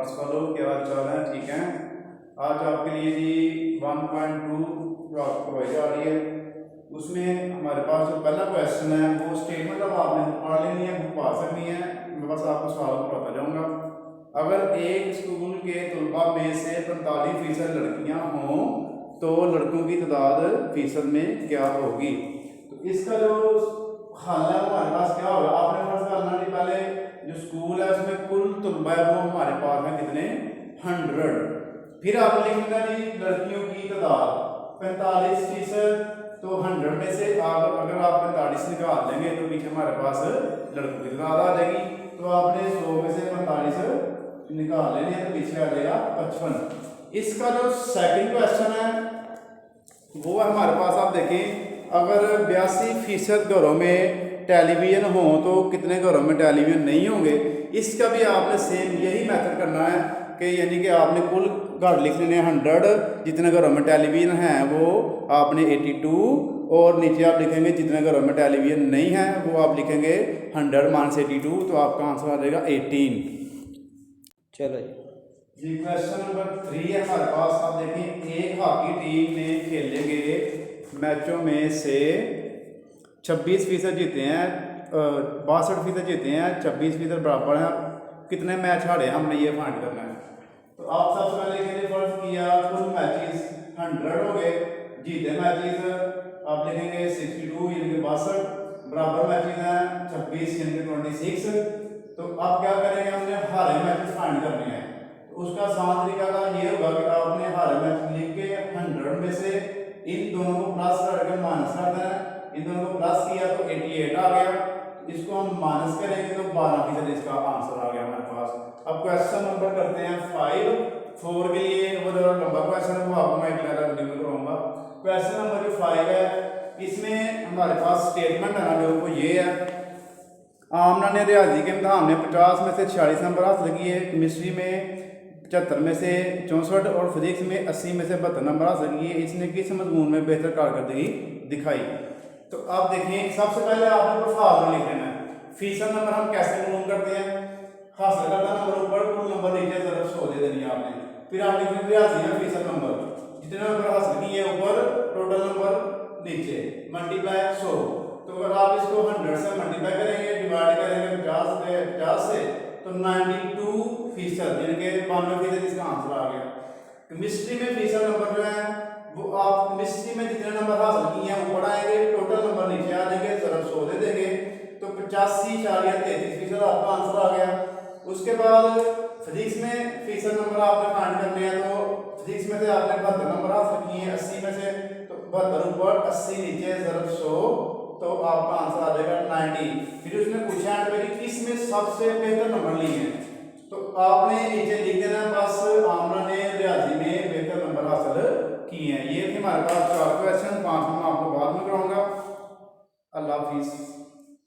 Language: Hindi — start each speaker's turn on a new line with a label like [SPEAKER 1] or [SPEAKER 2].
[SPEAKER 1] नमस्कार लोग, क्या हाल चाल है? ठीक है। आज आपके लिए जी 1.2 क्लास करवाई जा रही है। उसमें हमारे पास जो पहला क्वेश्चन है वो स्टेटमेंट अब आपने पढ़ लेनी है, बुक पा सकनी है। मैं बस आपको सवाल पढ़ाता जाऊँगा। अगर एक स्कूल के तलबा में से 45% लड़कियाँ हों तो लड़कों की तादाद फीसद में क्या होगी? तो इसका जो हल है वो हमारे पास क्या होगा? आपने फर्स्ट करना जी, पहले जो स्कूल है उसमें कुल तलबा है वो हमारे पास है कितने? 100। फिर आप लिखेंगे जी लड़कियों की तादाद 45%। तो 100 में से अगर आप 45 निकाल देंगे तो पीछे हमारे पास लड़कों की तादाद आ जाएगी। तो आपने 100 में से 45 निकाल लेने हैं तो पीछे आ जाएगा 55। इसका जो सेकंड क्वेश्चन है वो है हमारे पास, आप देखें, अगर 82% घरों में टेलीविज़न हो तो कितने घरों में टेलीविज़न नहीं होंगे? इसका भी आपने सेम यही मेथड करना है कि यानी कि आपने कुल घर लिख लेने 100, जितने घरों में टेलीविज़न हैं वो आपने 82, और नीचे आप लिखेंगे जितने घरों में टेलीविज़न नहीं है वो आप लिखेंगे 100 - 82, तो आपका आंसर आ जाएगा 18।
[SPEAKER 2] चलो
[SPEAKER 1] जी क्वेश्चन नंबर 3 है हमारे पास। आप देखिए, एक हॉकी टीम ने खेले गए मैचों में से 26% जीते हैं, 62% जीते हैं, 26% बराबर हैं, कितने मैच हारे? हमने ये फाइंड करना है। तो आप सबसे पहले लिखेंगे, फर्स्ट किया कुल मैचेस 100 हो गए, जीते मैचेस आप लिखेंगे 62 यानी कि 62, बराबर मैचेस हैं 26 यानी कि 26। तो अब क्या करेंगे, हमने हारे मैचेस फाइंड करने हैं। तो उसका आसान तरीका का ये होगा कि आपने हारे मैच लिख के 100 में से इन दोनों को प्लस करके माइनस कर देना है। इन दोनों को प्लस किया तो 88 आ गया, इसको हम माइनस करेंगे तो 12% इसका आंसर आ गया हमारे पास। अब क्वेश्चन नंबर करते हैं 4 के लिए। वो जो लंबा क्वेश्चन है वो आपको मैं एक वीडियो में कराऊंगा। क्वेश्चन नंबर जो 5 है, इसमें हमारे पास स्टेटमेंट है ना जो वो ये है, आमना ने रियाजी के इम्तहान में 50 में से 46 नंबर हासिल किए, केमिस्ट्री में 75 में से 64 और फिजिक्स में 80 में से 72 नंबर हासिल किए। इसने किस मजमून में बेहतर कारकर्दगी दिखाई? तो आप देखिए, सबसे पहले आपने प्रोफार्मूला लिख लेना है। फीसद नंबर हम कैसे मालूम करते हैं? हासिल करता नंबर ऊपर, कुल नंबर नीचे, तरफ 100 दे देनी है आपने। फिर आप लिखेंगे रियाजी में फीसद नंबर, जितने नंबर हासिल किए ऊपर, टोटल नंबर नीचे, मल्टीप्लाई 100। तो अगर आप इसको 100 से मल्टीप्लाई करेंगे, डिवाइड करेंगे 50 से तो 92% यानी कि 92% इसका आंसर आ गया। केमिस्ट्री में फीसद नंबर जो है वो आप केमिस्ट्री में जितने नंबर हासिल किए हैं ऊपर आएंगे, टोटल नंबर नीचे आ जाएंगे, जरा 100 दे देंगे तो 85, 40, 33% आपका आंसर आ गया। उसके बाद फिजिक्स में फीसद नंबर आपने फाइंड करने हैं, तो फिजिक्स में से आपने 72 नंबर हासिल किए हैं 80 में से, तो 72 ऊपर 80 नीचे, जरा 100, तो आपका आंसर आ जाएगा 90। फिर उसने पूछा है कि किस में सबसे बेहतर नंबर लिए हैं, तो आपने नीचे लिख देना बस आमना ने रियाजी में बेहतर नंबर हासिल किए हैं। ये थे हमारे पास 4 क्वेश्चन, 5 मैं आपको बाद में कराऊंगा। अल्लाह हाफिज़।